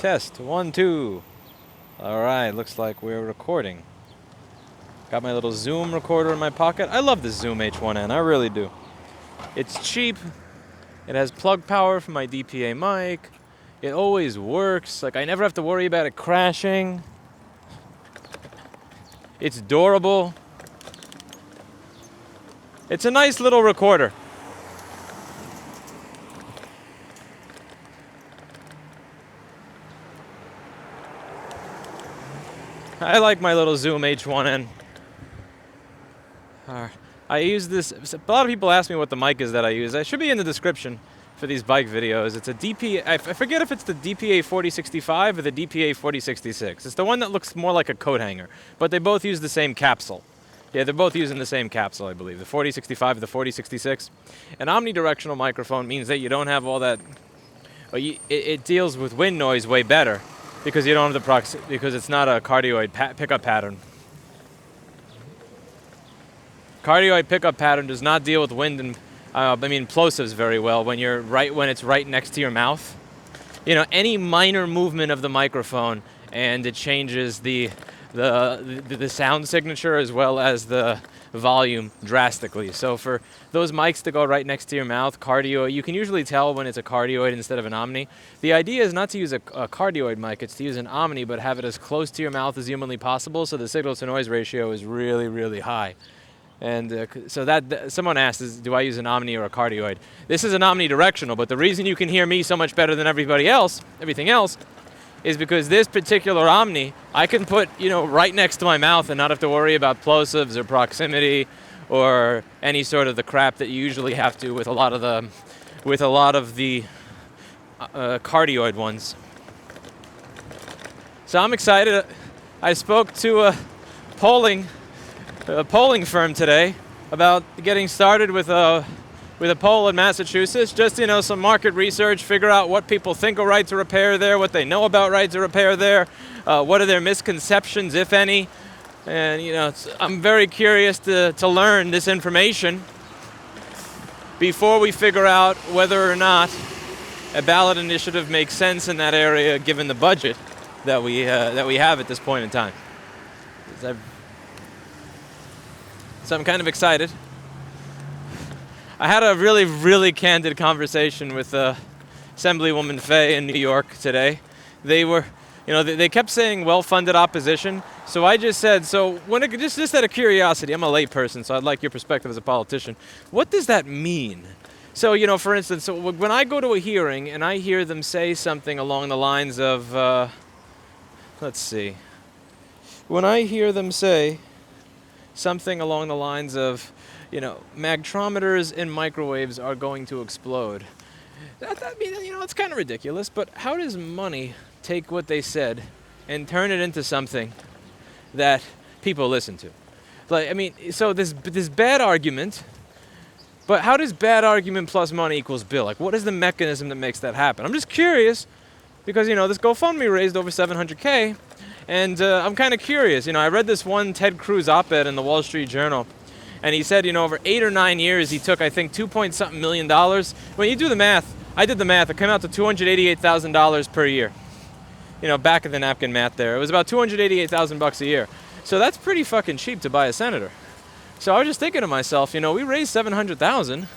Test, 1, 2. Alright, looks like we're recording. Got my little Zoom recorder in my pocket. I love the Zoom H1N, I really do. It's cheap. It has plug power for my DPA mic. It always works. Like, I never have to worry about it crashing. It's durable. It's a nice little recorder. I like my little Zoom H1N. I use this, a lot of people ask me what the mic is that I use. It should be in the description for these bike videos. It's a DPA, I forget if it's the DPA 4065 or the DPA 4066. It's the one that looks more like a coat hanger, but they both use the same capsule. Yeah, they're both using the same capsule, I believe, the 4065 or the 4066. An omnidirectional microphone means that you don't have all that, it deals with wind noise way better because you don't have because it's not a cardioid pickup pattern. Cardioid pickup pattern does not deal with wind and plosives very well when it's right next to your mouth. You know, any minor movement of the microphone and it changes the sound signature as well as the volume drastically. So for those mics that go right next to your mouth, cardioid, you can usually tell when it's a cardioid instead of an Omni. The idea is not to use a cardioid mic, it's to use an Omni but have it as close to your mouth as humanly possible so the signal to noise ratio is really, really high. And so that someone asked, do I use an Omni or a cardioid? This is an omnidirectional, but the reason you can hear me so much better than everything else, is because this particular Omni, I can put, right next to my mouth and not have to worry about plosives or proximity or any sort of the crap that you usually have to with a lot of the cardioid ones. So I'm excited. I spoke to a polling firm today about getting started with a poll in Massachusetts, just some market research, figure out what people think of right to repair there, what they know about right to repair there, what are their misconceptions, if any. And I'm very curious to learn this information before we figure out whether or not a ballot initiative makes sense in that area given the budget that we have at this point in time. So I'm kind of excited. I had a really, really candid conversation with Assemblywoman Fay in New York today. They were, they kept saying well-funded opposition. So I just said, just out of curiosity, I'm a lay person, so I'd like your perspective as a politician. What does that mean? So, for instance, when I go to a hearing and I hear them say something along the lines of, when I hear them say something along the lines of, magtrometers and microwaves are going to explode. It's kind of ridiculous, but how does money take what they said and turn it into something that people listen to? So this bad argument, but how does bad argument plus money equals bill? Like, what is the mechanism that makes that happen? I'm just curious because, this GoFundMe raised over $700K. And I'm kind of curious. I read this one Ted Cruz op-ed in the Wall Street Journal, and he said, over 8 or 9 years, he took, I think, $2-point-something million. When you do the math, I did the math, it came out to $288,000 per year. Back of the napkin math there. It was about $288,000 a year. So that's pretty fucking cheap to buy a senator. So I was just thinking to myself, we raised $700,000.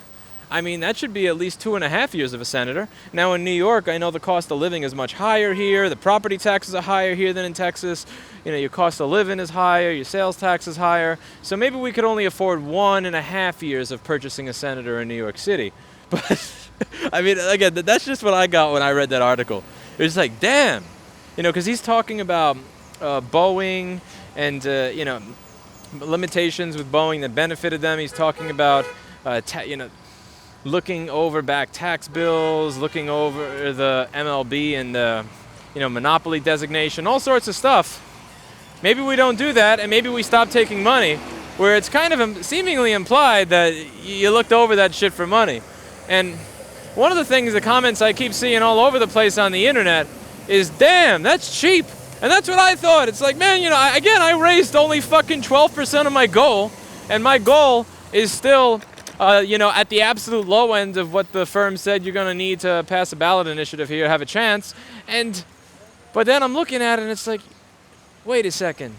That should be at least 2.5 years of a senator. Now in New York, I know the cost of living is much higher here. The property taxes are higher here than in Texas. Your cost of living is higher, your sales tax is higher. So maybe we could only afford 1.5 years of purchasing a senator in New York City. But, again, that's just what I got when I read that article. It was like, damn. Because he's talking about Boeing and, limitations with Boeing that benefited them. He's talking about, looking over back tax bills, looking over the MLB and the, monopoly designation, all sorts of stuff. Maybe we don't do that, and maybe we stop taking money, where it's kind of seemingly implied that you looked over that shit for money. And one of the comments I keep seeing all over the place on the internet is, damn, that's cheap. And that's what I thought. It's like, man, I raised only fucking 12% of my goal, and my goal is still at the absolute low end of what the firm said you're going to need to pass a ballot initiative here, have a chance. And But then I'm looking at it and it's like, wait a second.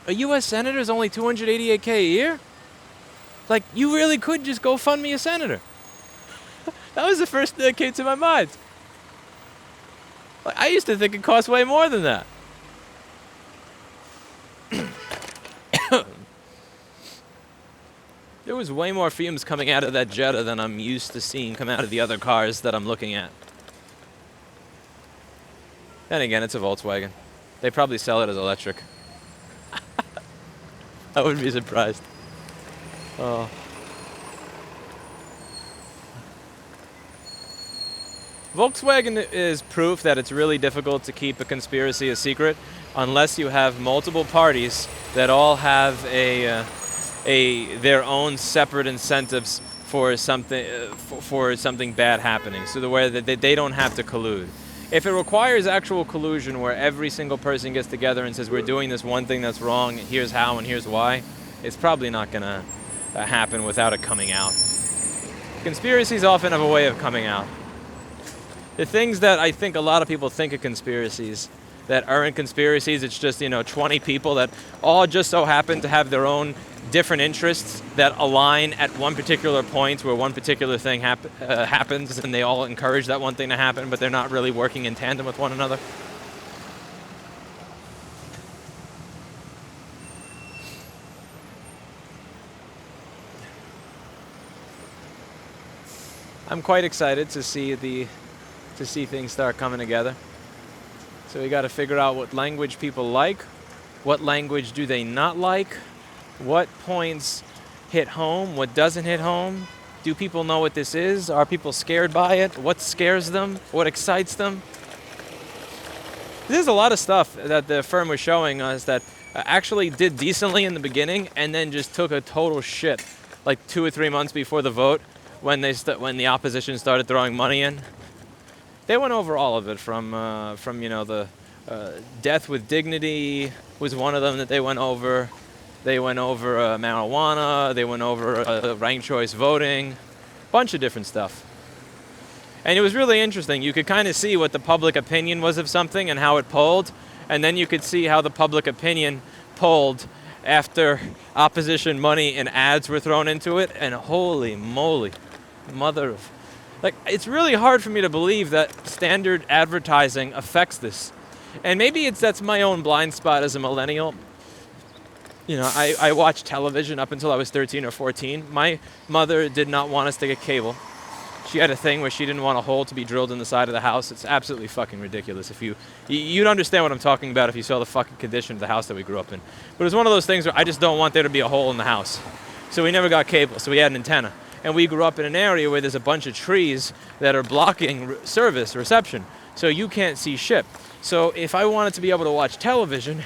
A U.S. senator is only $288K a year? Like, you really could just go fund me a senator. That was the first thing that came to my mind. Like, I used to think it cost way more than that. There was way more fumes coming out of that Jetta than I'm used to seeing come out of the other cars that I'm looking at. Then again, it's a Volkswagen. They probably sell it as electric. I wouldn't be surprised. Oh. Volkswagen is proof that it's really difficult to keep a conspiracy a secret unless you have multiple parties that all have their own separate incentives for something bad happening, so the way that they don't have to collude. If it requires actual collusion where every single person gets together and says we're doing this one thing that's wrong, here's how and here's why, it's probably not going to happen without it coming out. Conspiracies often have a way of coming out. The things that I think a lot of people think are conspiracies that aren't conspiracies, it's just 20 people that all just so happen to have their own different interests that align at one particular point where one particular thing happens, and they all encourage that one thing to happen, but they're not really working in tandem with one another. I'm quite excited to see things start coming together. So we got to figure out what language people like, what language do they not like, what points hit home, what doesn't hit home. Do people know what this is? Are people scared by it? What scares them? What excites them? There's a lot of stuff that the firm was showing us that actually did decently in the beginning and then just took a total shit like 2 or 3 months before the vote when the opposition started throwing money in. They went over all of it from the death with dignity was one of them that they went over. They went over marijuana. They went over ranked choice voting, bunch of different stuff. And it was really interesting. You could kind of see what the public opinion was of something and how it polled, and then you could see how the public opinion polled after opposition money and ads were thrown into it. And holy moly, mother of... Like, it's really hard for me to believe that standard advertising affects this. And maybe that's my own blind spot as a millennial. I watched television up until I was 13 or 14. My mother did not want us to get cable. She had a thing where she didn't want a hole to be drilled in the side of the house. It's absolutely fucking ridiculous. If you'd understand what I'm talking about if you saw the fucking condition of the house that we grew up in. But it was one of those things where I just don't want there to be a hole in the house. So we never got cable, so we had an antenna. And we grew up in an area where there's a bunch of trees that are blocking reception. So you can't see shit. So if I wanted to be able to watch television,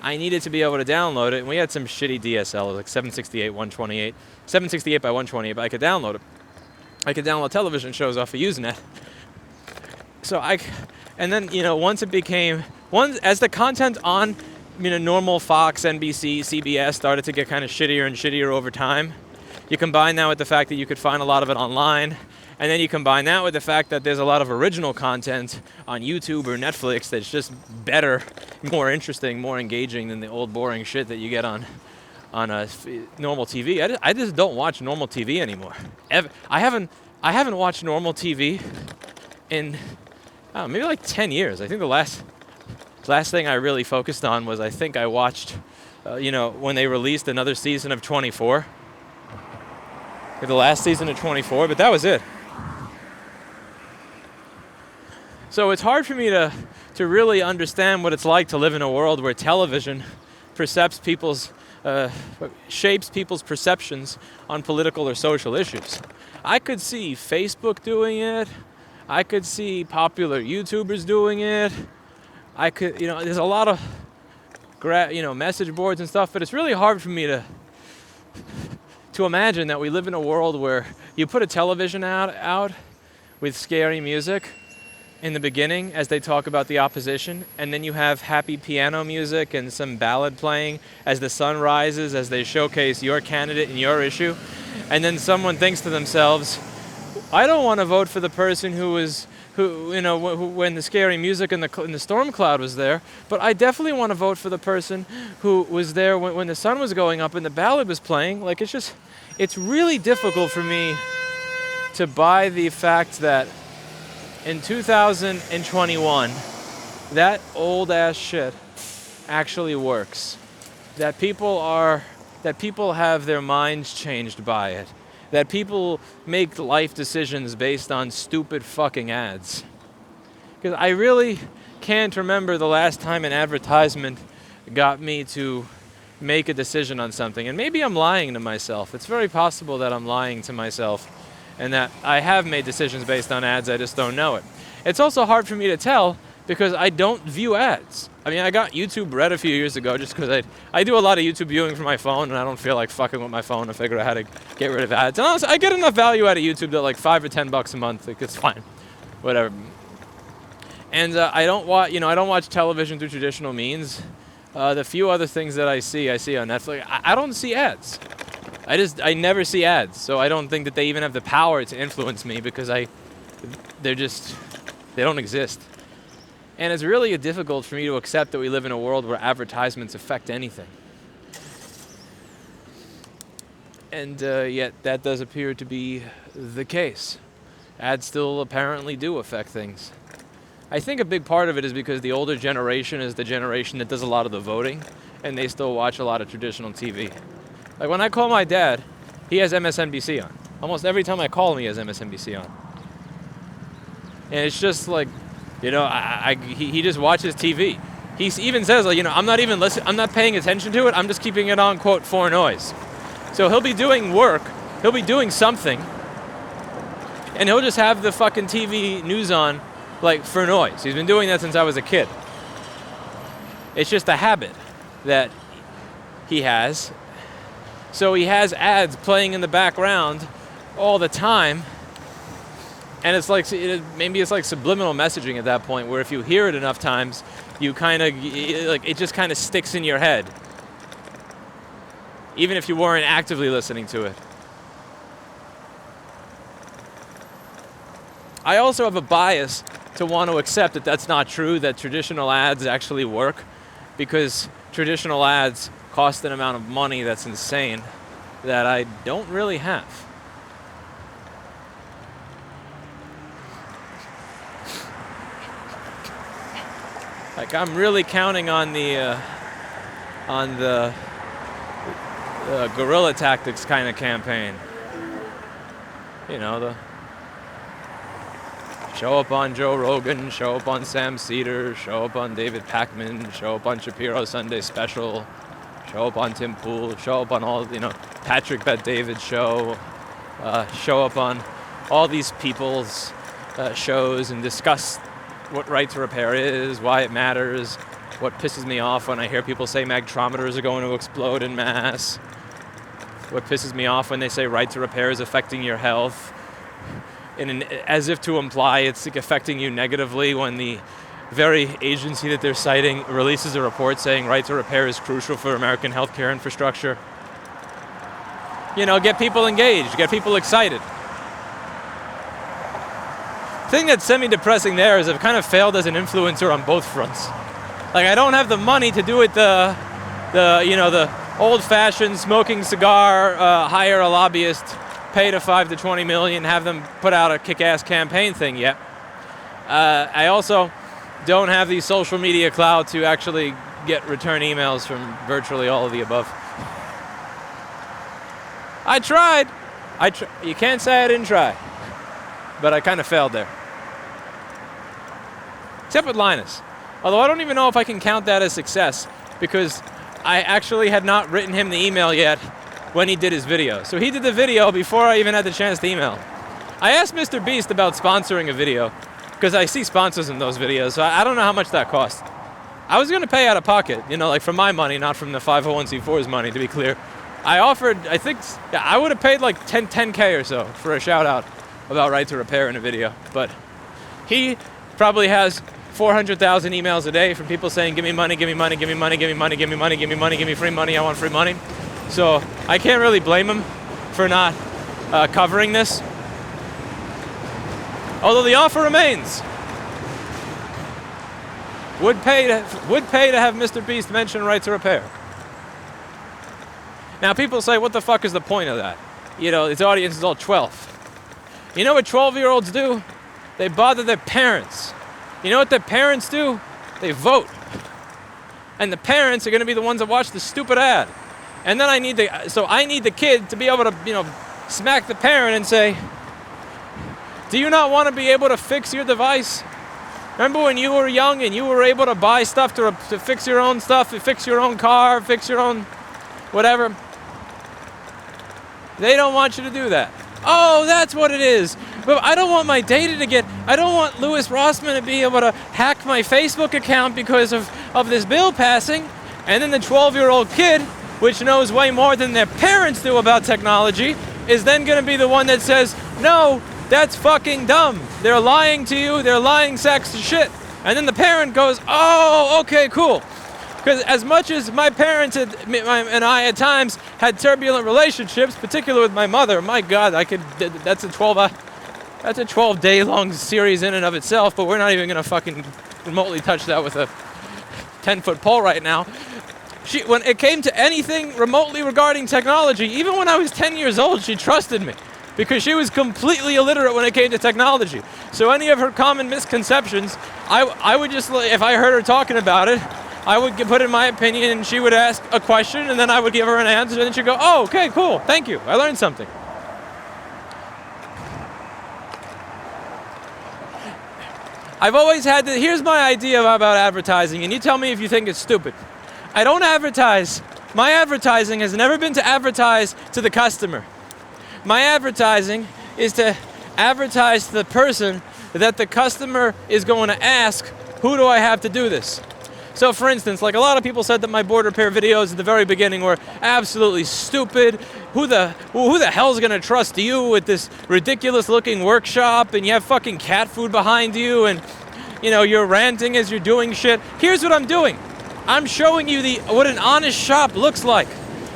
I needed to be able to download it. And we had some shitty DSL, like 768 by 128, but I could download it. I could download television shows off of Usenet. Once it became, as the content on, normal Fox, NBC, CBS started to get kind of shittier and shittier over time. You combine that with the fact that you could find a lot of it online, and then you combine that with the fact that there's a lot of original content on YouTube or Netflix that's just better, more interesting, more engaging than the old boring shit that you get on normal TV. I just don't watch normal TV anymore. I haven't watched normal TV in maybe like 10 years. I think the last thing I really focused on was I think I watched when they released another season of 24. The last season of 24, but that was it. So it's hard for me to really understand what it's like to live in a world where television shapes people's perceptions on political or social issues. I could see Facebook doing it. I could see popular YouTubers doing it. There's a lot of message boards and stuff, but it's really hard for me to imagine that we live in a world where you put a television out with scary music in the beginning as they talk about the opposition, and then you have happy piano music and some ballad playing as the sun rises, as they showcase your candidate and your issue, and then someone thinks to themselves, I don't want to vote for the person who when the scary music and the storm cloud was there, but I definitely want to vote for the person who was there when the sun was going up and the ballad was playing. Like, it's really difficult for me to buy the fact that in 2021, that old ass shit actually works. That people have their minds changed by it. That people make life decisions based on stupid fucking ads. Because I really can't remember the last time an advertisement got me to make a decision on something. And maybe I'm lying to myself. It's very possible that I'm lying to myself and that I have made decisions based on ads, I just don't know it. It's also hard for me to tell because I don't view ads. I mean, I got YouTube Red a few years ago just because I do a lot of YouTube viewing from my phone and I don't feel like fucking with my phone to figure out how to get rid of ads. And honestly, I get enough value out of YouTube that like $5 or $10 a month, like, it's fine, whatever. And I don't watch television through traditional means. The few other things that I see on Netflix. I don't see ads. I never see ads, so I don't think that they even have the power to influence me because they don't exist. And it's really difficult for me to accept that we live in a world where advertisements affect anything. And yet that does appear to be the case. Ads still apparently do affect things. I think a big part of it is because the older generation is the generation that does a lot of the voting, and they still watch a lot of traditional TV. Like when I call my dad, he has MSNBC on. Almost every time I call him, he has MSNBC on. And it's just like, he just watches TV. He even says, like, I'm not even listening, I'm not paying attention to it, I'm just keeping it on, quote, for noise. So he'll be doing work, he'll be doing something, and he'll just have the fucking TV news on, like, for noise. He's been doing that since I was a kid. It's just a habit that he has. So he has ads playing in the background all the time. And it's like, maybe it's like subliminal messaging at that point, where if you hear it enough times, you kind of, it just kind of sticks in your head. Even if you weren't actively listening to it. I also have a bias to want to accept that that's not true, that traditional ads actually work, because traditional ads cost an amount of money that's insane that I don't really have. Like, I'm really counting on the guerrilla tactics kind of campaign. The show up on Joe Rogan, show up on Sam Cedar, show up on David Pakman, show up on Shapiro Sunday Special, show up on Tim Pool, show up on all, Patrick Bet-David show, show up on all these people's shows and discuss what right to repair is, why it matters, what pisses me off when I hear people say magtrometers are going to explode in mass, what pisses me off when they say right to repair is affecting your health, as if to imply it's affecting you negatively when the very agency that they're citing releases a report saying right to repair is crucial for American healthcare infrastructure. Get people engaged, get people excited. The thing that's semi-depressing there is I've kind of failed as an influencer on both fronts. Like, I don't have the money to do it the old-fashioned smoking cigar, hire a lobbyist, pay to 5 to 20 million, have them put out a kick-ass campaign thing yet. I also don't have the social media clout to actually get return emails from virtually all of the above. I tried. You can't say I didn't try. But I kind of failed there. Except with Linus. Although I don't even know if I can count that as success, because I actually had not written him the email yet when he did his video. So he did the video before I even had the chance to email. I asked Mr. Beast about sponsoring a video, because I see sponsors in those videos, so I don't know how much that costs. I was going to pay out of pocket, like from my money, not from the 501c4's money, to be clear. I offered, I would have paid like 10K or so for a shout out about right to repair in a video. But he probably has 400,000 emails a day from people saying, give me money, give me money, give me money, give me money, give me money, give me money, give me free money, I want free money. So I can't really blame him for not covering this. Although the offer remains. Would pay to have Mr. Beast mention right to repair. Now people say, what the fuck is the point of that? You know, its audience is all 12. You know what 12-year-olds do? They bother their parents. You know what their parents do? They vote. And the parents are going to be the ones that watch the stupid ad. And then I need the kid to be able to, you know, smack the parent and say, do you not want to be able to fix your device? Remember when you were young and you were able to buy stuff to fix your own stuff, to fix your own car, fix your own whatever? They don't want you to do that. Oh, that's what it is. But I don't want my data to I don't want Louis Rossman to be able to hack my Facebook account because of this bill passing. And then the 12-year-old kid, which knows way more than their parents do about technology, is then going to be the one that says, no, that's fucking dumb. They're lying to you. They're lying sacks of shit. And then the parent goes, oh, okay, cool. Because as much as my parents and I at times had turbulent relationships, particularly with my mother, my God, that's a 12-day-long series in and of itself, but we're not even going to fucking remotely touch that with a 10-foot pole right now. When it came to anything remotely regarding technology, even when I was 10 years old, she trusted me. Because she was completely illiterate when it came to technology. So any of her common misconceptions, I would just, if I heard her talking about it, I would put in my opinion and she would ask a question and then I would give her an answer and then she'd go, oh, okay, cool, thank you, I learned something. I've always had here's my idea about advertising, and you tell me if you think it's stupid. I don't advertise. My advertising has never been to advertise to the customer. My advertising is to advertise to the person that the customer is going to ask, who do I have to do this? So for instance, like a lot of people said that my board repair videos at the very beginning were absolutely stupid. Who the hell's gonna trust you with this ridiculous looking workshop and you have fucking cat food behind you and you know you're ranting as you're doing shit? Here's what I'm doing. I'm showing you what an honest shop looks like.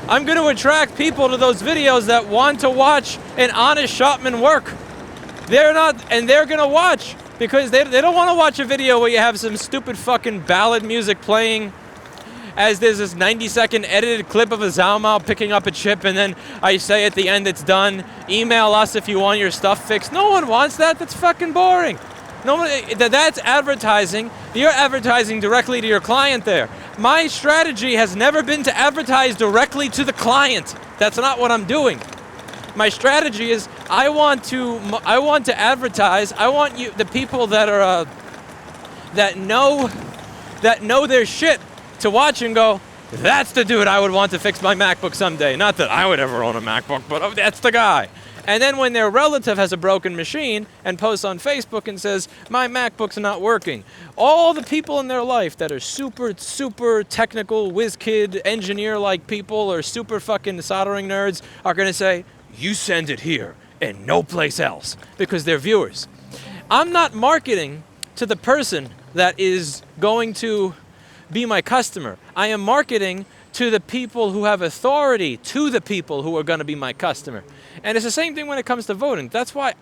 I'm gonna attract people to those videos that want to watch an honest shopman work. They're gonna watch. Because they don't want to watch a video where you have some stupid fucking ballad music playing as there's this 90-second edited clip of a Zaumau picking up a chip and then I say at the end it's done. Email us if you want your stuff fixed. No one wants that. That's fucking boring. That's advertising. You're advertising directly to your client there. My strategy has never been to advertise directly to the client. That's not what I'm doing. My strategy is I want to advertise. I want the people that are that know their shit to watch and go, that's the dude I would want to fix my MacBook someday. Not that I would ever own a MacBook, but that's the guy. And then when their relative has a broken machine and posts on Facebook and says, my MacBook's not working, all the people in their life that are super, super technical, whiz kid, engineer-like people or super fucking soldering nerds are going to say, you send it here and no place else, because they're viewers. I'm not marketing to the person that is going to be my customer. I am marketing to the people who have authority, to the people who are going to be my customer. And it's the same thing when it comes to voting. That's why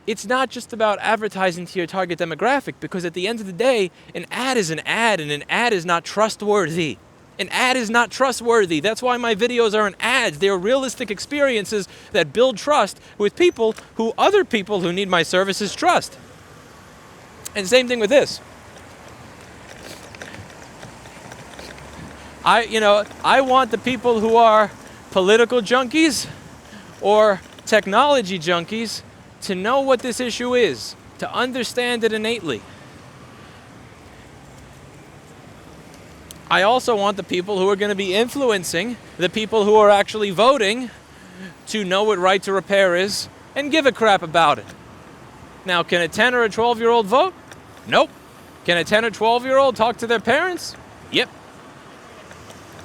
it's not just about advertising to your target demographic, because at the end of the day, an ad is an ad, and an ad is not trustworthy. An ad is not trustworthy. That's why my videos aren't ads. They're realistic experiences that build trust with people who other people who need my services trust. And same thing with this. I want the people who are political junkies or technology junkies to know what this issue is, to understand it innately. I also want the people who are going to be influencing the people who are actually voting to know what right to repair is and give a crap about it. Now, can a 10 or a 12-year-old vote? Nope. Can a 10 or 12-year-old talk to their parents? Yep.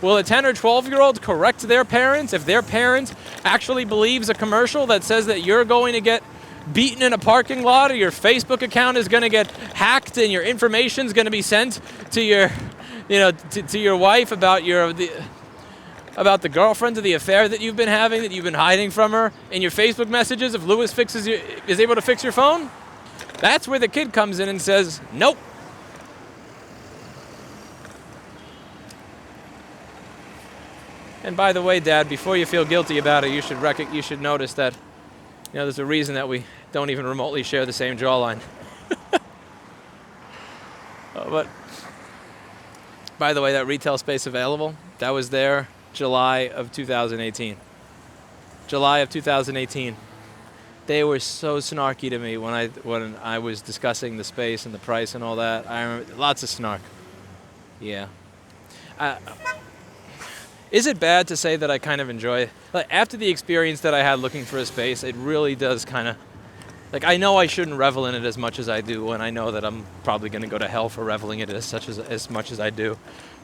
Will a 10 or 12-year-old correct their parents if their parent actually believes a commercial that says that you're going to get beaten in a parking lot or your Facebook account is going to get hacked and your information is going to be sent to your to your wife about the girlfriend or the affair that you've been having, that you've been hiding from her in your Facebook messages if Lewis is able to fix your phone? That's where the kid comes in and says, nope. And by the way, Dad, before you feel guilty about it, you should notice that, there's a reason that we don't even remotely share the same jawline. But by the way, that retail space available, that was there July of 2018. July of 2018. They were so snarky to me when I was discussing the space and the price and all that. I remember lots of snark. Yeah. Is it bad to say that I kind of enjoy, like, after the experience that I had looking for a space, it really does kind of, like, I know I shouldn't revel in it as much as I do, and I know that I'm probably going to go to hell for reveling in it as much as I do.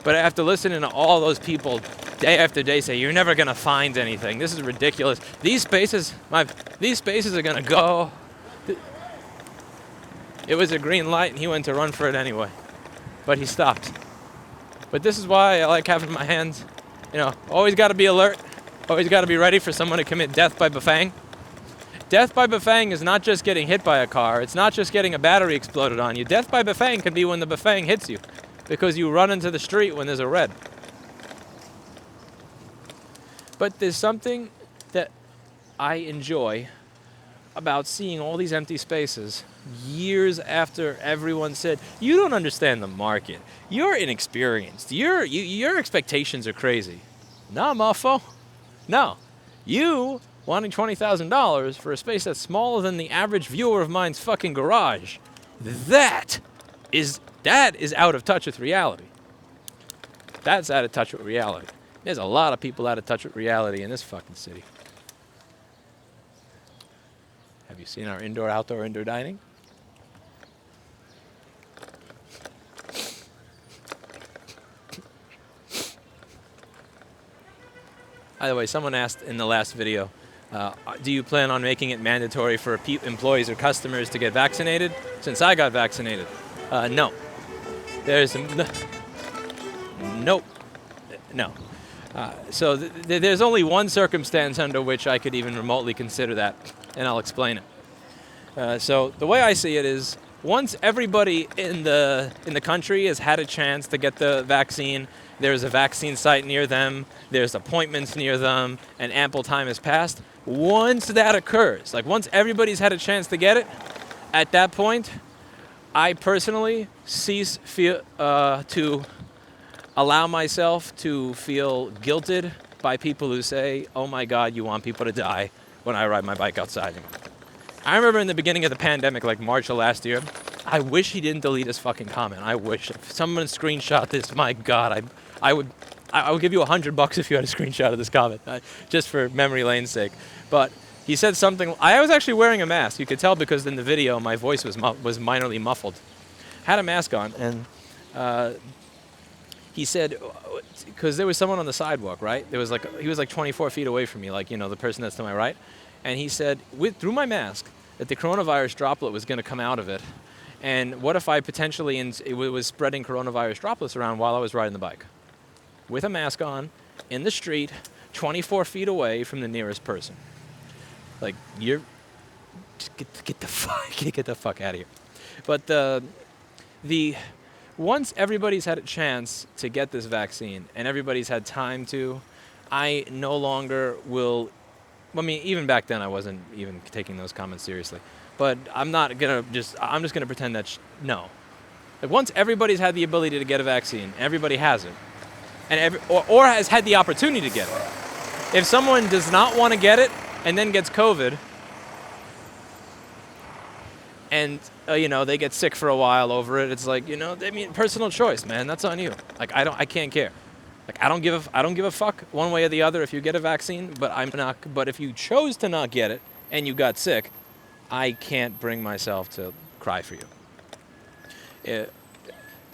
But after listening to all those people day after day say, you're never going to find anything, this is ridiculous, these spaces are going to go. It was a green light, and he went to run for it anyway. But he stopped. But this is why I like having my hands, always got to be alert, always got to be ready for someone to commit death by bafang. Death by bafang is not just getting hit by a car, it's not just getting a battery exploded on you. Death by bafang can be when the bafang hits you, because you run into the street when there's a red. But there's something that I enjoy about seeing all these empty spaces years after everyone said, you don't understand the market. You're inexperienced. Your expectations are crazy. Nah, mofo. No. You wanting $20,000 for a space that's smaller than the average viewer of mine's fucking garage. That is out of touch with reality. That's out of touch with reality. There's a lot of people out of touch with reality in this fucking city. Have you seen our indoor dining? By the way, someone asked in the last video, do you plan on making it mandatory for employees or customers to get vaccinated? Since I got vaccinated, no. Nope. No. So there's only one circumstance under which I could even remotely consider that, and I'll explain it. So the way I see it is, once everybody in the country has had a chance to get the vaccine, there's a vaccine site near them, there's appointments near them, and ample time has passed. Once that occurs, like once everybody's had a chance to get it, at that point, I personally cease to allow myself to feel guilted by people who say, oh my God, you want people to die when I ride my bike outside. I remember in the beginning of the pandemic, like March of last year, I wish he didn't delete his fucking comment. I wish. If someone screenshot this, my God, I would give you $100 if you had a screenshot of this comment, just for memory lane's sake. But he said something. I was actually wearing a mask. You could tell because in the video my voice was minorly muffled. Had a mask on, and he said, because there was someone on the sidewalk, right? He was like 24 feet away from me, like, the person that's to my right. And he said, through my mask, that the coronavirus droplet was going to come out of it. And what if I potentially was spreading coronavirus droplets around while I was riding the bike? With a mask on, in the street, 24 feet away from the nearest person. Like, just get the fuck out of here. But once everybody's had a chance to get this vaccine and everybody's had time to, I no longer will. I mean, even back then I wasn't even taking those comments seriously. But I'm just gonna pretend that no. Like once everybody's had the ability to get a vaccine, everybody has it, and or has had the opportunity to get it. If someone does not want to get it and then gets COVID, and they get sick for a while over it, it's like, personal choice, man. That's on you. Like I can't care. Like I don't give a fuck one way or the other if you get a vaccine, but if you chose to not get it and you got sick, I can't bring myself to cry for you.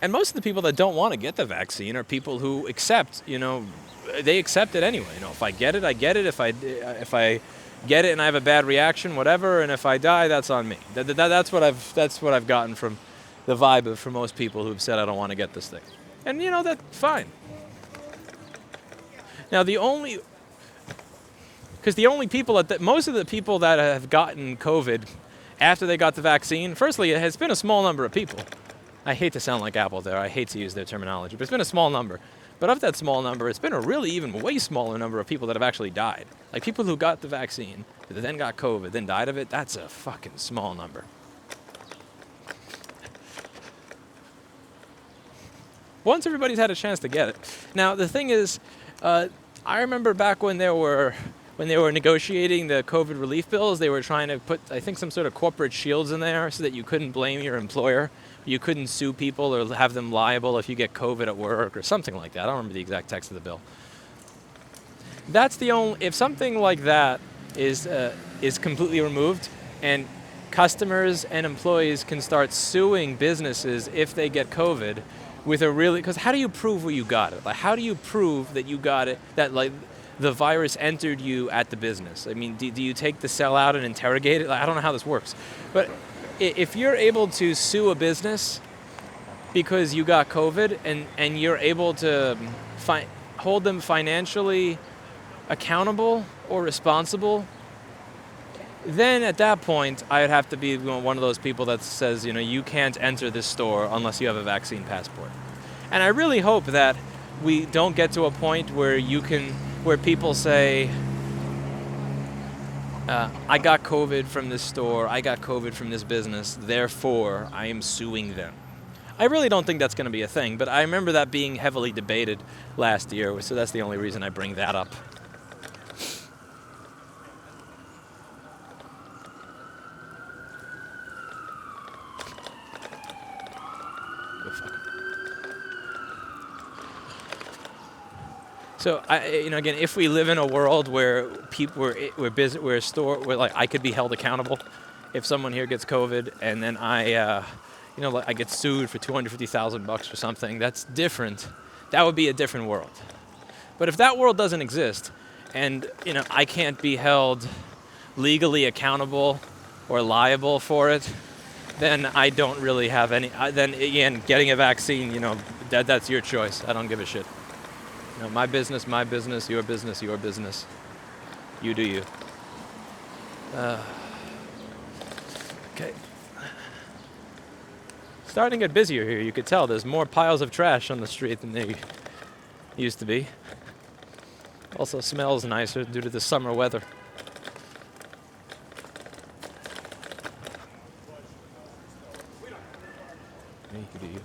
And most of the people that don't want to get the vaccine are people who accept, they accept it anyway. If I get it, I get it. If I get it and I have a bad reaction, whatever, and if I die, that's on me. That's what I've gotten from the vibe for most people who've said I don't want to get this thing. And that's fine. Now most of the people that have gotten COVID after they got the vaccine, firstly, it has been a small number of people. I hate to sound like Apple there. I hate to use their terminology, but it's been a small number. But of that small number, it's been a really even way smaller number of people that have actually died. Like people who got the vaccine, then got COVID, then died of it, that's a fucking small number. Once everybody's had a chance to get it. Now, the thing is, I remember back when they were negotiating the COVID relief bills, they were trying to put, I think, some sort of corporate shields in there so that you couldn't blame your employer. You couldn't sue people or have them liable if you get COVID at work or something like that. I don't remember the exact text of the bill. That's the only, if something like that is completely removed and customers and employees can start suing businesses if they get COVID with a really, because how do you prove where you got it? Like, how do you prove that you got it, that like the virus entered you at the business? I mean, do you take the cell out and interrogate it? Like, I don't know how this works. But if you're able to sue a business because you got COVID and you're able to hold them financially accountable or responsible, then at that point, I'd have to be one of those people that says, you can't enter this store unless you have a vaccine passport. And I really hope that we don't get to a point where where people say, I got COVID from this store, I got COVID from this business, therefore I am suing them. I really don't think that's going to be a thing, but I remember that being heavily debated last year, so that's the only reason I bring that up. So again, if we live in a world where where I could be held accountable, if someone here gets COVID and then I get sued for $250,000 or something, that's different. That would be a different world. But if that world doesn't exist, and I can't be held legally accountable or liable for it, then I don't really have any. Then again, getting a vaccine, that's your choice. I don't give a shit. My business, your business, your business. You do you. Okay. Starting to get busier here, you could tell. There's more piles of trash on the street than there used to be. Also smells nicer due to the summer weather. You do you.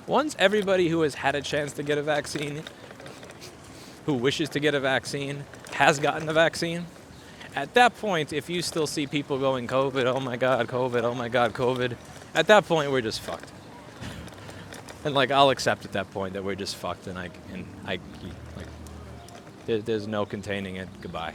Once everybody who has had a chance to get a vaccine, who wishes to get a vaccine, has gotten the vaccine, at that point, if you still see people going, COVID, oh my God, COVID, oh my God, COVID, at that point, we're just fucked. And I'll accept at that point that we're just fucked, and there's no containing it. Goodbye.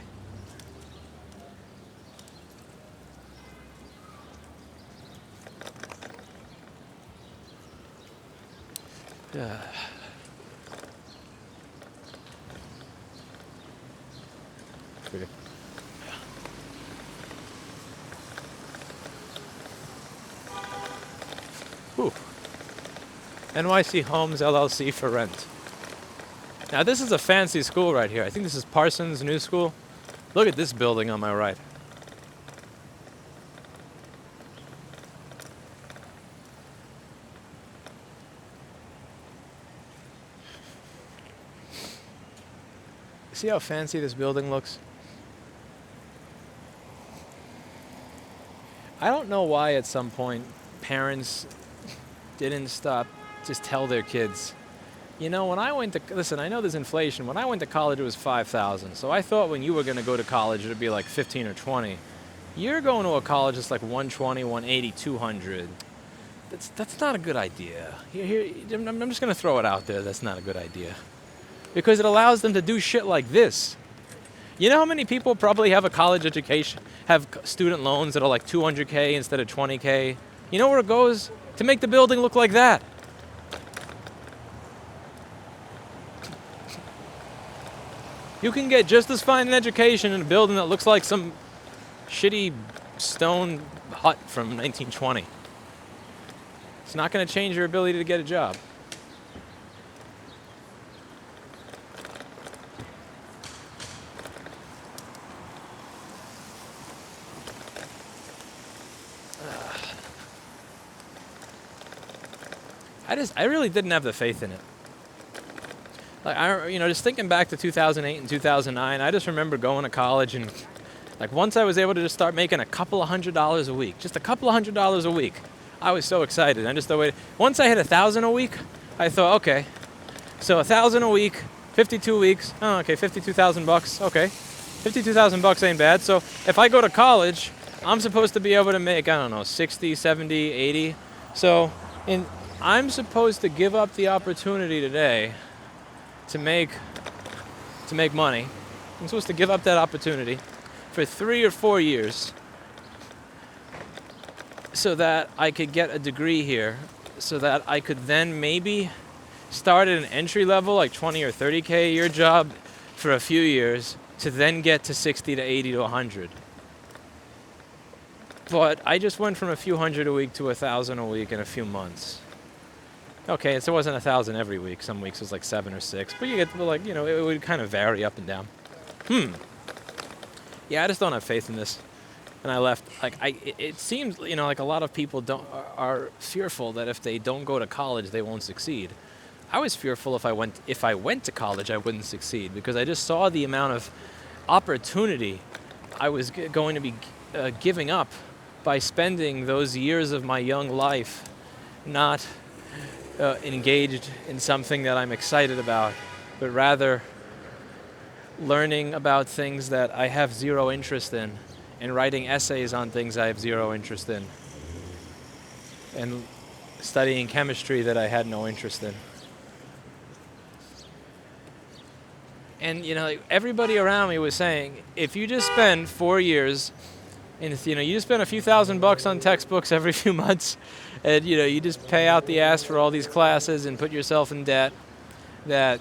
Ooh. NYC Homes LLC for rent. Now this is a fancy school right here. I think this is Parsons New School. Look at this building on my right. See how fancy this building looks? I don't know why at some point parents didn't just tell their kids, when I went to, listen, I know there's inflation. When I went to college, it was $5,000. So I thought when you were going to go to college, it would be like 15 or 20. You're going to a college that's like 120, 180, 200. That's not a good idea. I'm just going to throw it out there. That's not a good idea. Because it allows them to do shit like this. You know how many people probably have a college education, have student loans that are like $200K instead of $20K? You know where it goes? To make the building look like that. You can get just as fine an education in a building that looks like some shitty stone hut from 1920. It's not going to change your ability to get a job. I really didn't have the faith in it. Like just thinking back to 2008 and 2009, I just remember going to college and like once I was able to just start making a couple of $100 a week, just a couple of $100 a week, I was so excited. I just thought, once I hit 1,000 a week, I thought, okay, so 1,000 a week, 52 weeks, oh, okay, 52,000 bucks, okay, 52,000 bucks ain't bad. So if I go to college, I'm supposed to be able to make, I don't know, 60, 70, 80. So I'm supposed to give up the opportunity today to make money. I'm supposed to give up that opportunity for 3 or 4 years so that I could get a degree here, so that I could then maybe start at an entry level, like 20 or 30K a year job for a few years, to then get to 60 to 80 to 100. But I just went from a few hundred a week to 1,000 a week in a few months. Okay, so it wasn't 1,000 every week. Some weeks it was like 7 or 6. But you get to it would kind of vary up and down. Yeah, I just don't have faith in this. And I left. It seems, like a lot of people are fearful that if they don't go to college, they won't succeed. I was fearful if I went to college, I wouldn't succeed, because I just saw the amount of opportunity I was going to be giving up by spending those years of my young life not engaged in something that I'm excited about, but rather learning about things that I have zero interest in, and writing essays on things I have zero interest in, and studying chemistry that I had no interest in. And everybody around me was saying, if you just spend 4 years, and you just spend a few $1,000 on textbooks every few months, and you just pay out the ass for all these classes and put yourself in debt, that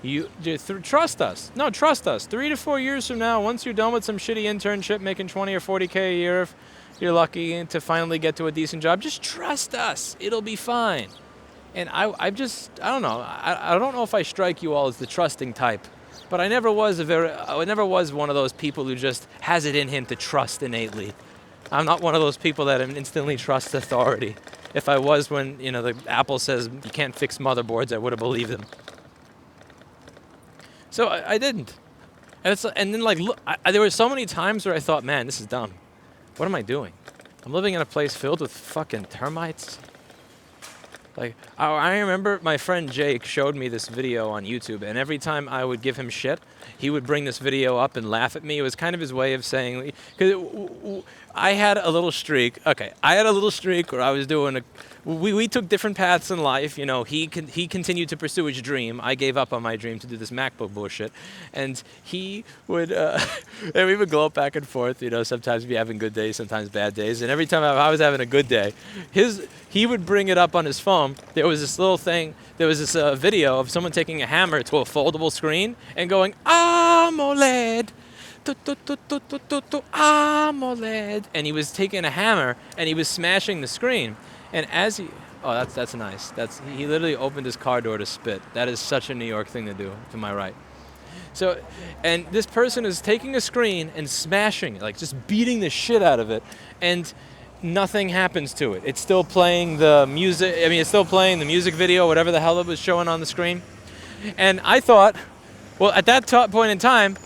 you just trust us. No, trust us. 3 to 4 years from now, once you're done with some shitty internship making 20 or 40K a year, if you're lucky to finally get to a decent job, just trust us. It'll be fine. And I don't know. I don't know if I strike you all as the trusting type, but I never was one of those people who just has it in him to trust innately. I'm not one of those people that instantly trust authority. If I was, when the Apple says you can't fix motherboards, I would have believed them. So I didn't. And then look, there were so many times where I thought, man, this is dumb. What am I doing? I'm living in a place filled with fucking termites. Like, I remember my friend Jake showed me this video on YouTube, and every time I would give him shit, he would bring this video up and laugh at me. It was kind of his way of saying, because I had a little streak. Okay, I had a little streak where I was doing we took different paths in life. He continued to pursue his dream. I gave up on my dream to do this MacBook bullshit, and he would and we would go back and forth. Sometimes be having good days, sometimes bad days, and every time I was having a good day, he would bring it up on his phone. There was this little thing. There was this video of someone taking a hammer to a foldable screen and going AMOLED. AMOLED, and he was taking a hammer and he was smashing the screen. And as that's nice. He literally opened his car door to spit. That is such a New York thing to do, to my right. So, and this person is taking a screen and smashing it, like just beating the shit out of it, and nothing happens to it. It's still playing the music. It's still playing the music video, whatever the hell it was showing on the screen. And I thought, well, at that point in time,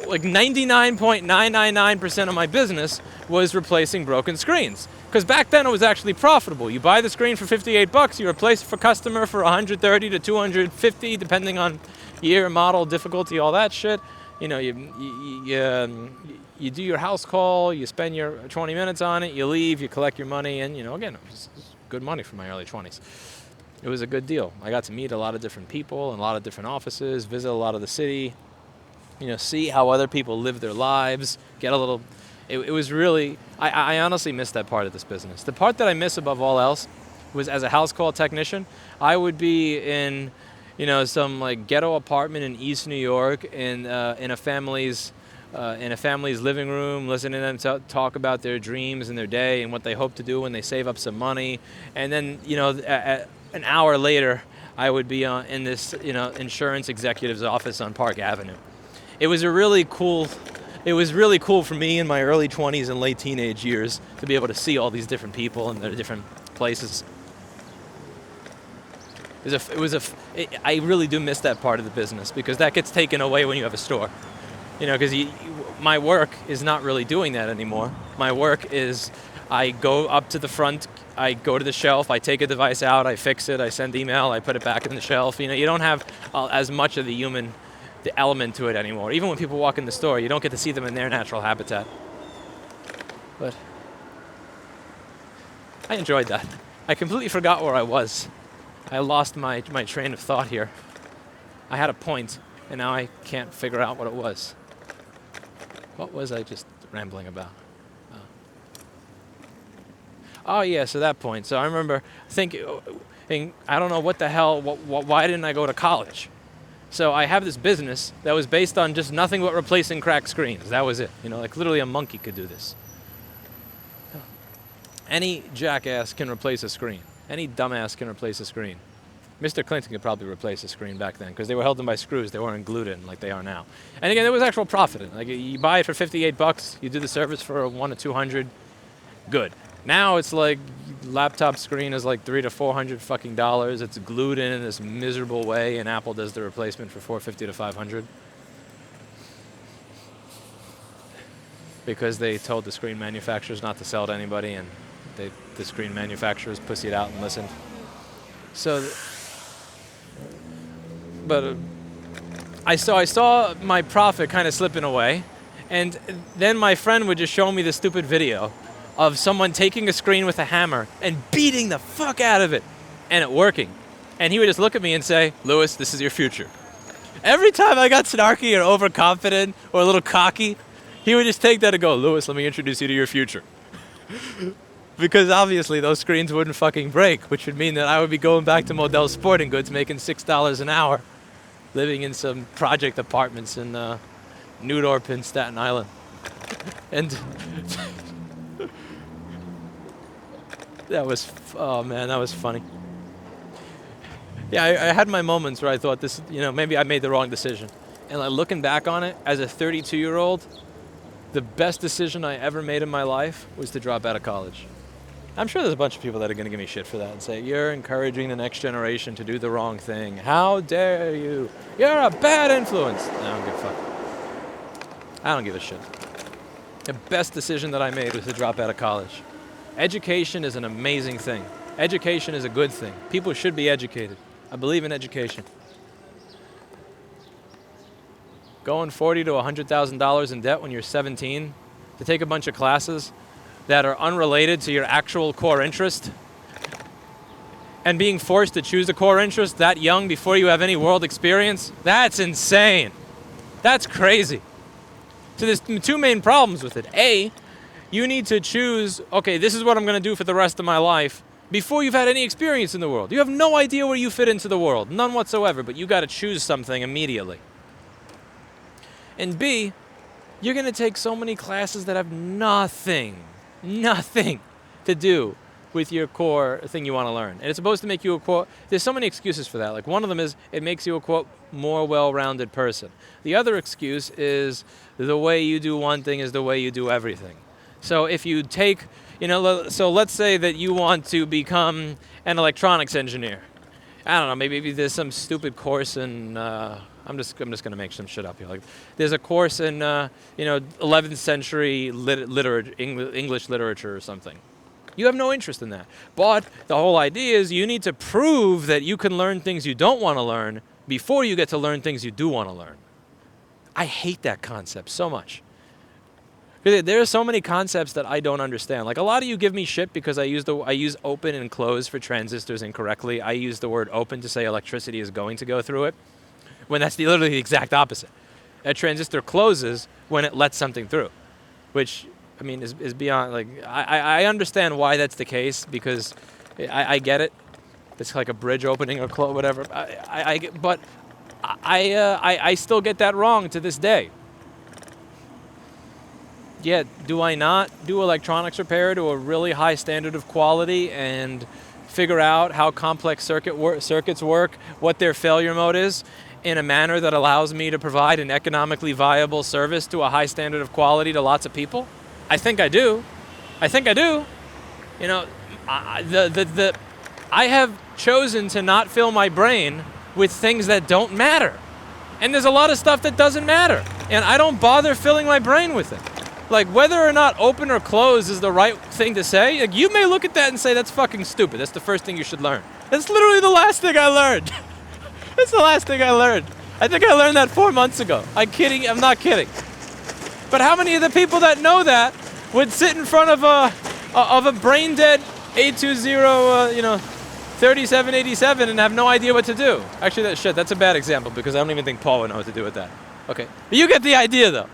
like 99.999% of my business was replacing broken screens. Because back then it was actually profitable. You buy the screen for $58, you replace it for customer for $130 to $250, depending on year, model, difficulty, all that shit. You do your house call, you spend your 20 minutes on it, you leave, you collect your money, and again, it was good money for my early 20s. It was a good deal. I got to meet a lot of different people in a lot of different offices, visit a lot of the city, see how other people live their lives, get a little. It was really, I honestly missed that part of this business. The part that I miss above all else was, as a house call technician, I would be in, some like ghetto apartment in East New York in a family's living room, listening to them talk about their dreams and their day and what they hope to do when they save up some money. And then, an hour later, I would be in this, insurance executive's office on Park Avenue. It was really cool for me in my early 20s and late teenage years to be able to see all these different people in their different places. I really do miss that part of the business, because that gets taken away when you have a store. Because my work is not really doing that anymore. My work is, I go up to the front, I go to the shelf, I take a device out, I fix it, I send email, I put it back in the shelf. You don't have as much of the element to it anymore. Even when people walk in the store, you don't get to see them in their natural habitat. But I enjoyed that. I completely forgot where I was. I lost my train of thought here. I had a point, and now I can't figure out what it was. What was I just rambling about? Oh yeah, so that point. So I remember thinking, I don't know what the hell, why didn't I go to college? So I have this business that was based on just nothing but replacing cracked screens. That was it. Like literally a monkey could do this. Any jackass can replace a screen. Any dumbass can replace a screen. Mr. Clinton could probably replace a screen back then, because they were held in by screws. They weren't glued in like they are now. And again, there was actual profit in it. Like, you buy it for $58, you do the service for $100 to $200, good. Now it's like laptop screen is like $300 to $400 fucking dollars. It's glued in this miserable way, and Apple does the replacement for $450 to $500. Because they told the screen manufacturers not to sell to anybody, and the screen manufacturers pussied out and listened. So, but I saw my profit kind of slipping away, and then my friend would just show me the stupid video of someone taking a screen with a hammer and beating the fuck out of it, and it working. And he would just look at me and say, "Lewis, this is your future." Every time I got snarky or overconfident or a little cocky, he would just take that and go, "Lewis, let me introduce you to your future." Because obviously those screens wouldn't fucking break, which would mean that I would be going back to Model Sporting Goods making $6 an hour, living in some project apartments in Newdorp in Staten Island. And that was funny. Yeah, I had my moments where I thought this, maybe I made the wrong decision. And like, looking back on it, as a 32-year-old, the best decision I ever made in my life was to drop out of college. I'm sure there's a bunch of people that are going to give me shit for that and say, "You're encouraging the next generation to do the wrong thing. How dare you? You're a bad influence." I don't give a fuck. I don't give a shit. The best decision that I made was to drop out of college. Education is an amazing thing. Education is a good thing. People should be educated. I believe in education. Going $40,000 to $100,000 in debt when you're 17 to take a bunch of classes that are unrelated to your actual core interest, and being forced to choose a core interest that young before you have any world experience, that's insane. That's crazy. So there's two main problems with it. A, you need to choose, okay, this is what I'm going to do for the rest of my life, before you've had any experience in the world. You have no idea where you fit into the world, none whatsoever, but you got to choose something immediately. And B, you're going to take so many classes that have nothing to do with your core thing you want to learn. And it's supposed to make you a, quote, there's so many excuses for that. Like, one of them is it makes you a, quote, more well-rounded person. The other excuse is the way you do one thing is the way you do everything. So if you take, so let's say that you want to become an electronics engineer. I don't know, maybe there's some stupid course in, I'm just going to make some shit up here. Like, there's a course in, 11th century English literature or something. You have no interest in that. But the whole idea is you need to prove that you can learn things you don't want to learn before you get to learn things you do want to learn. I hate that concept so much. There are so many concepts that I don't understand. Like, a lot of you give me shit because I use open and close for transistors incorrectly. I use the word open to say electricity is going to go through it, when that's literally the exact opposite. A transistor closes when it lets something through, which, I mean, is beyond, like, I understand why that's the case, because I get it. it's like a bridge opening or close, whatever. But I still get that wrong to this day. Yet, do I not do electronics repair to a really high standard of quality and figure out how complex circuits work, what their failure mode is, in a manner that allows me to provide an economically viable service to a high standard of quality to lots of people? I think I do. You know, I have chosen to not fill my brain with things that don't matter. And there's a lot of stuff that doesn't matter. And I don't bother filling my brain with it. Like, whether or not open or close is the right thing to say, like, you may look at that and say, that's fucking stupid. That's the first thing you should learn. That's literally the last thing I learned. That's the last thing I learned. I think I learned that 4 months ago. I'm not kidding. But how many of the people that know that would sit in front of a brain-dead 820, 3787 and have no idea what to do? Actually, that's a bad example because I don't even think Paul would know what to do with that. Okay. But you get the idea, though.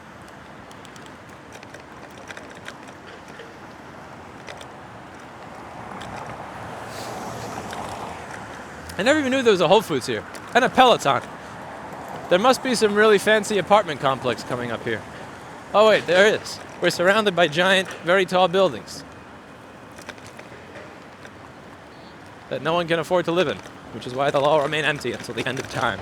I never even knew there was a Whole Foods here. And a Peloton. There must be some really fancy apartment complex coming up here. Oh wait, there is. We're surrounded by giant, very tall buildings that no one can afford to live in, which is why they'll all remain empty until the end of time.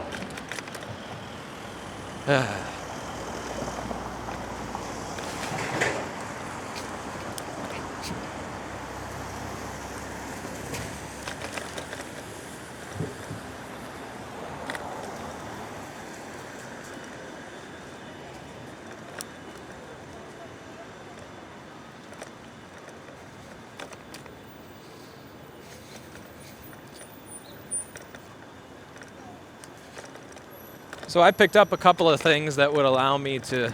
So I picked up a couple of things that would allow me to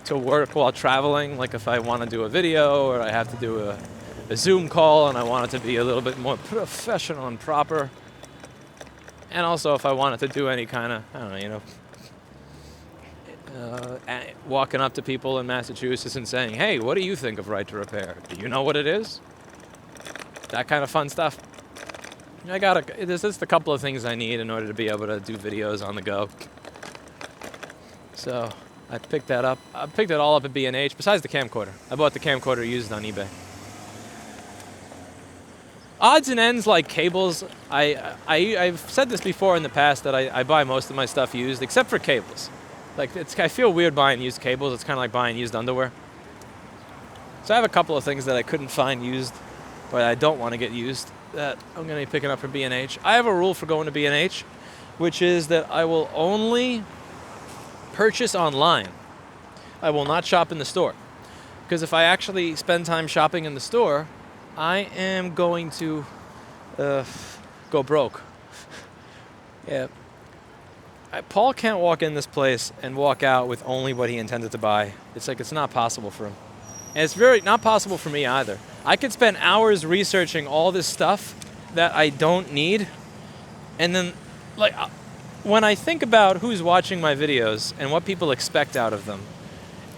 work while traveling, like if I want to do a video or I have to do a Zoom call and I want it to be a little bit more professional and proper. And also if I wanted to do any kind of, I don't know, walking up to people in Massachusetts and saying, hey, what do you think of right to repair? Do you know what it is? That kind of fun stuff. There's just a couple of things I need in order to be able to do videos on the go. So I picked that up. I picked it all up at B&H, besides the camcorder. I bought the camcorder used on eBay. Odds and ends like cables, I've said this before in the past that I buy most of my stuff used, except for cables. Like I feel weird buying used cables. It's kind of like buying used underwear. So I have a couple of things that I couldn't find used, but I don't want to get used, that I'm going to be picking up from B&H. I have a rule for going to B&H, which is that I will only purchase online. I will not shop in the store. Because if I actually spend time shopping in the store, I am going to go broke. Yeah. Paul can't walk in this place and walk out with only what he intended to buy. It's not possible for him. And it's very not possible for me either. I could spend hours researching all this stuff that I don't need. And then, like, when I think about who's watching my videos and what people expect out of them,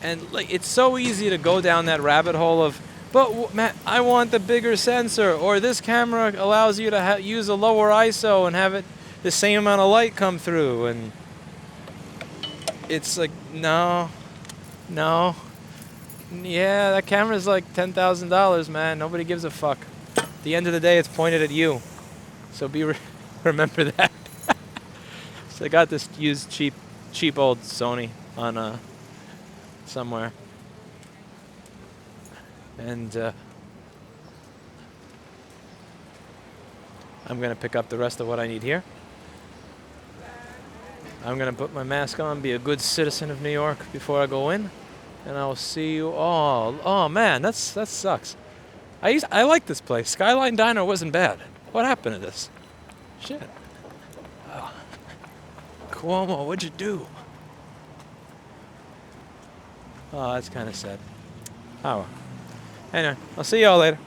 and like, it's so easy to go down that rabbit hole of, but Matt, I want the bigger sensor, or this camera allows you to use a lower ISO and have it the same amount of light come through. And it's like, no. Yeah, that camera's like $10,000, man. Nobody gives a fuck. At the end of the day, it's pointed at you. So remember that. So I got this used cheap old Sony on somewhere. And I'm going to pick up the rest of what I need here. I'm going to put my mask on, be a good citizen of New York before I go in. And I'll see you all. Oh man, that sucks. I like this place. Skyline Diner wasn't bad. What happened to this? Shit. Oh. Cuomo, what'd you do? Oh, that's kind of sad. Oh well. Anyway, I'll see you all later.